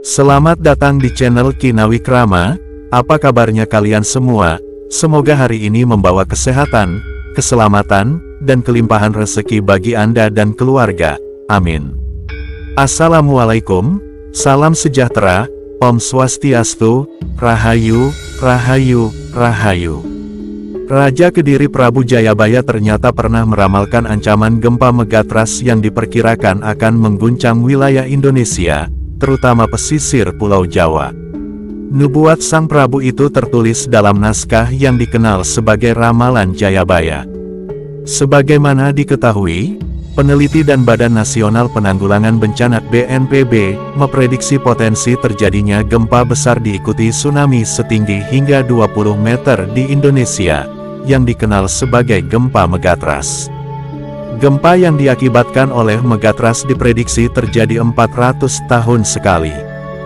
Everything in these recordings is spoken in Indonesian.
Selamat datang di channel Kinawikrama. Apa kabarnya kalian semua? Semoga hari ini membawa kesehatan, keselamatan, dan kelimpahan rezeki bagi Anda dan keluarga. Amin. Assalamualaikum, salam sejahtera, Om Swastiastu, Rahayu, Rahayu, Rahayu. Raja Kediri Prabu Jayabaya ternyata pernah meramalkan ancaman gempa megatrust yang diperkirakan akan mengguncang wilayah Indonesia, terutama pesisir Pulau Jawa. Nubuat Sang Prabu itu tertulis dalam naskah yang dikenal sebagai Ramalan Jayabaya. Sebagaimana diketahui, peneliti dan Badan Nasional Penanggulangan Bencana BNPB memprediksi potensi terjadinya gempa besar diikuti tsunami setinggi hingga 20 meter di Indonesia, yang dikenal sebagai gempa megatrust. Gempa yang diakibatkan oleh megatrust diprediksi terjadi 400 tahun sekali,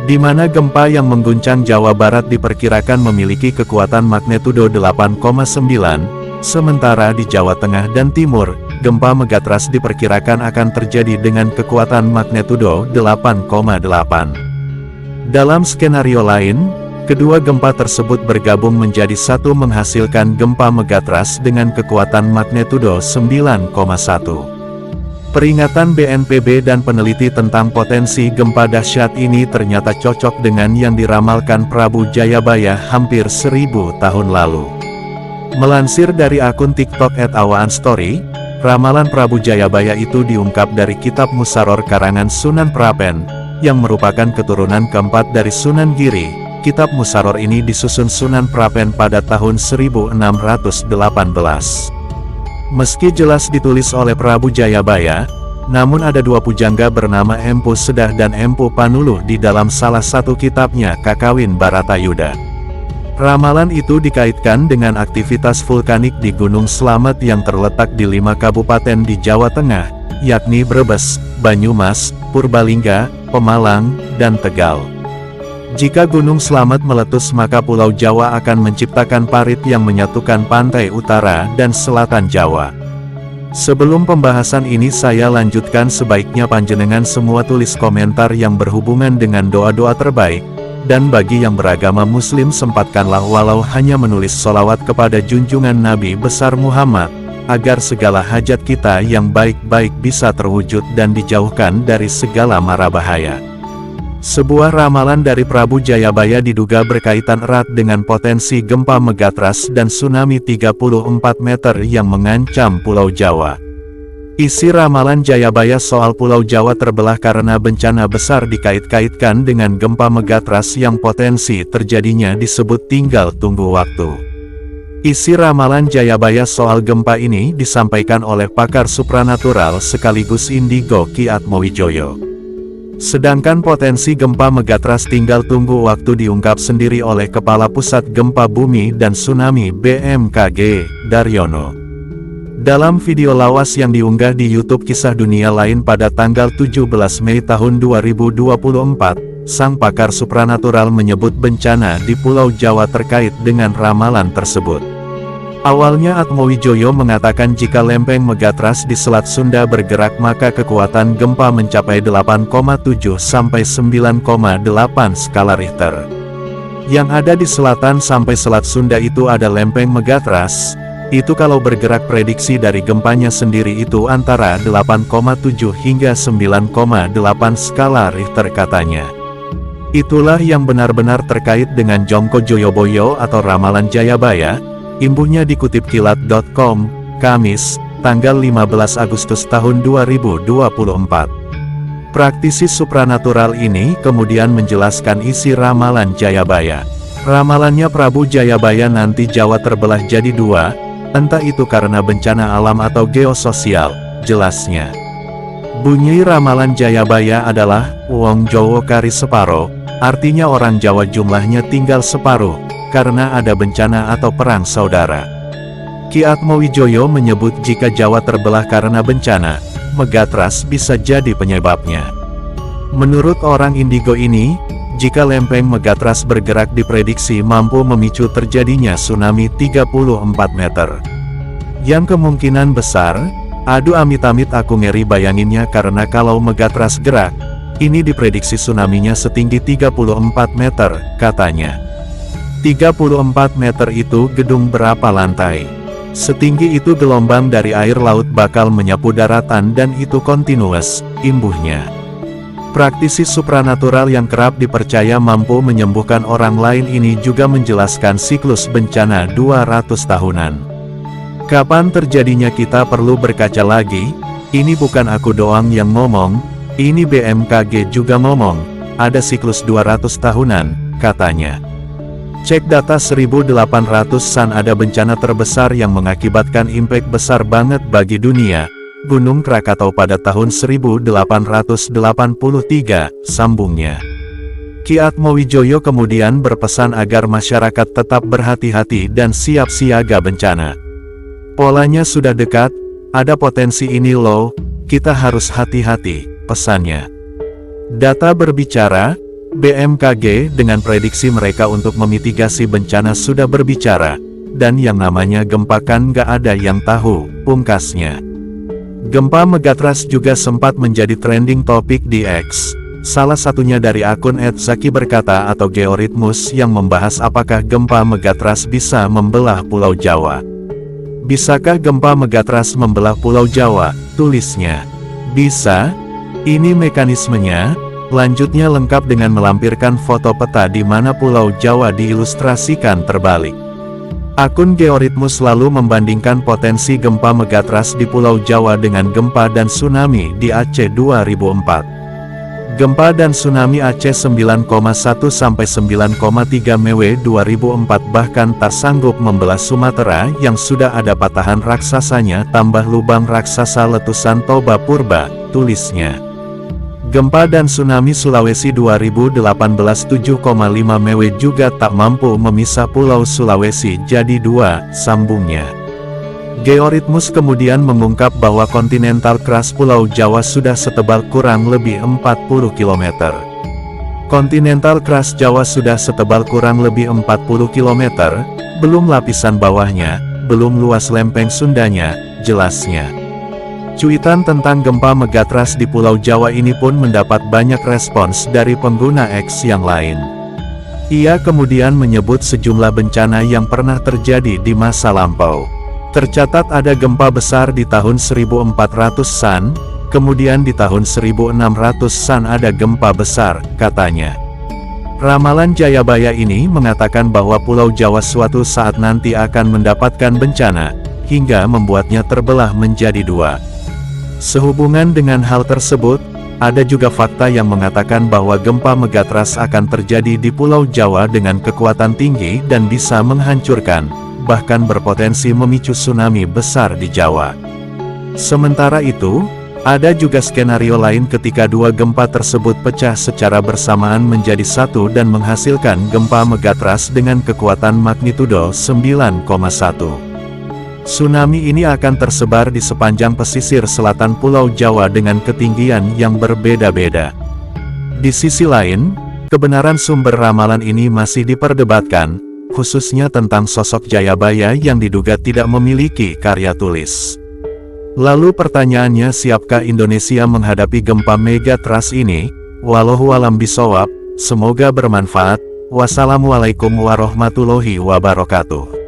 di mana gempa yang mengguncang Jawa Barat diperkirakan memiliki kekuatan magnitudo 8,9, sementara di Jawa Tengah dan Timur, gempa megatrust diperkirakan akan terjadi dengan kekuatan magnitudo 8,8. Dalam skenario lain, kedua gempa tersebut bergabung menjadi satu menghasilkan gempa megatrust dengan kekuatan magnitudo 9,1. Peringatan BNPB dan peneliti tentang potensi gempa dahsyat ini ternyata cocok dengan yang diramalkan Prabu Jayabaya hampir 1000 tahun lalu. Melansir dari akun TikTok @awaanstory, ramalan Prabu Jayabaya itu diungkap dari kitab Musaror karangan Sunan Prapen, yang merupakan keturunan keempat dari Sunan Giri. Kitab Musaror ini disusun Sunan Prapen pada tahun 1618. Meski jelas ditulis oleh Prabu Jayabaya, namun ada dua pujangga bernama Empu Sedah dan Empu Panuluh di dalam salah satu kitabnya Kakawin Baratayuda. Ramalan itu dikaitkan dengan aktivitas vulkanik di Gunung Slamet yang terletak di 5 kabupaten di Jawa Tengah, yakni Brebes, Banyumas, Purbalingga, Pemalang, dan Tegal. Jika Gunung Slamet meletus maka Pulau Jawa akan menciptakan parit yang menyatukan pantai utara dan selatan Jawa. Sebelum pembahasan ini saya lanjutkan, sebaiknya panjenengan semua tulis komentar yang berhubungan dengan doa-doa terbaik, dan bagi yang beragama Muslim sempatkanlah walau hanya menulis sholawat kepada junjungan Nabi besar Muhammad, agar segala hajat kita yang baik-baik bisa terwujud dan dijauhkan dari segala mara bahaya. Sebuah ramalan dari Prabu Jayabaya diduga berkaitan erat dengan potensi gempa megatrust dan tsunami 34 meter yang mengancam Pulau Jawa. Isi ramalan Jayabaya soal Pulau Jawa terbelah karena bencana besar dikait-kaitkan dengan gempa megatrust yang potensi terjadinya disebut tinggal tunggu waktu. Isi ramalan Jayabaya soal gempa ini disampaikan oleh pakar supranatural sekaligus indigo Ki Atmowijoyo. Sedangkan potensi gempa megatrust tinggal tunggu waktu diungkap sendiri oleh Kepala Pusat Gempa Bumi dan Tsunami BMKG, Daryono. Dalam video lawas yang diunggah di YouTube Kisah Dunia Lain pada tanggal 17 Mei tahun 2024, sang pakar supranatural menyebut bencana di Pulau Jawa terkait dengan ramalan tersebut. Awalnya Atmowijoyo mengatakan jika lempeng megatrust di Selat Sunda bergerak maka kekuatan gempa mencapai 8,7 sampai 9,8 skala Richter. Yang ada di selatan sampai Selat Sunda itu ada lempeng megatrust, itu kalau bergerak prediksi dari gempanya sendiri itu antara 8,7 hingga 9,8 skala Richter katanya. Itulah yang benar-benar terkait dengan Jongko Joyoboyo atau ramalan Jayabaya. Imbuhnya dikutip kilat.com, Kamis, tanggal 15 Agustus tahun 2024. Praktisi supranatural ini kemudian menjelaskan isi ramalan Jayabaya. Ramalannya Prabu Jayabaya nanti Jawa terbelah jadi dua, entah itu karena bencana alam atau geososial, jelasnya. Bunyi ramalan Jayabaya adalah, Wong Jowo kari separo, artinya orang Jawa jumlahnya tinggal separuh, karena ada bencana atau perang saudara. Ki Atmowijoyo menyebut jika Jawa terbelah karena bencana, megatrust bisa jadi penyebabnya. Menurut orang indigo ini, jika lempeng megatrust bergerak diprediksi mampu memicu terjadinya tsunami 34 meter. Yang kemungkinan besar, aduh amit-amit aku ngeri bayanginnya karena kalau megatrust gerak, Ini diprediksi tsunami-nya setinggi 34 meter, katanya. 34 meter itu gedung berapa lantai? Setinggi itu gelombang dari air laut bakal menyapu daratan dan itu continuous, imbuhnya. Praktisi supranatural yang kerap dipercaya mampu menyembuhkan orang lain ini juga menjelaskan siklus bencana 200 tahunan. Kapan terjadinya kita perlu berkaca lagi, ini bukan aku doang yang ngomong, ini BMKG juga ngomong, ada siklus 200 tahunan, katanya. Cek data 1800-an ada bencana terbesar yang mengakibatkan impact besar banget bagi dunia, Gunung Krakatau pada tahun 1883, sambungnya. Ki Atmowijoyo kemudian berpesan agar masyarakat tetap berhati-hati dan siap siaga bencana. Polanya sudah dekat, ada potensi ini loh, kita harus hati-hati, pesannya. Data berbicara, BMKG dengan prediksi mereka untuk memitigasi bencana sudah berbicara, dan yang namanya gempa kan gak ada yang tahu, pungkasnya. Gempa Megatrust juga sempat menjadi trending topik di X, salah satunya dari akun @zakiberkata atau Georitmus yang membahas apakah gempa Megatrust bisa membelah Pulau Jawa. Bisakah gempa Megatrust membelah Pulau Jawa, tulisnya. Bisa, ini mekanismenya. Lanjutnya lengkap dengan melampirkan foto peta di mana Pulau Jawa diilustrasikan terbalik. Akun Georitmus lalu membandingkan potensi gempa Megatrust di Pulau Jawa dengan gempa dan tsunami di Aceh 2004. Gempa dan tsunami Aceh 9,1 sampai 9,3 Mw 2004 bahkan tak sanggup membelah Sumatera yang sudah ada patahan raksasanya tambah lubang raksasa letusan Toba Purba, tulisnya. Gempa dan tsunami Sulawesi 2018 7,5 Mw juga tak mampu memisah Pulau Sulawesi jadi dua, sambungnya. Georitmus kemudian mengungkap bahwa Continental Crust Pulau Jawa sudah setebal kurang lebih 40 km. Continental Crust Jawa sudah setebal kurang lebih 40 km, belum lapisan bawahnya, belum luas lempeng Sundanya, jelasnya. Cuitan tentang gempa Megatrust di Pulau Jawa ini pun mendapat banyak respons dari pengguna X yang lain. Ia kemudian menyebut sejumlah bencana yang pernah terjadi di masa lampau. Tercatat ada gempa besar di tahun 1400-an, kemudian di tahun 1600-an ada gempa besar, katanya. Ramalan Jayabaya ini mengatakan bahwa Pulau Jawa suatu saat nanti akan mendapatkan bencana, hingga membuatnya terbelah menjadi dua. Sehubungan dengan hal tersebut, ada juga fakta yang mengatakan bahwa gempa Megatrust akan terjadi di Pulau Jawa dengan kekuatan tinggi dan bisa menghancurkan, bahkan berpotensi memicu tsunami besar di Jawa. Sementara itu, ada juga skenario lain ketika dua gempa tersebut pecah secara bersamaan menjadi satu dan menghasilkan gempa Megatrust dengan kekuatan magnitudo 9,1. Tsunami ini akan tersebar di sepanjang pesisir selatan Pulau Jawa dengan ketinggian yang berbeda-beda. Di sisi lain, kebenaran sumber ramalan ini masih diperdebatkan, khususnya tentang sosok Jayabaya yang diduga tidak memiliki karya tulis. Lalu pertanyaannya, siapkah Indonesia menghadapi gempa Megatrust ini? Wallahualam bishawab, semoga bermanfaat. Wassalamualaikum warahmatullahi wabarakatuh.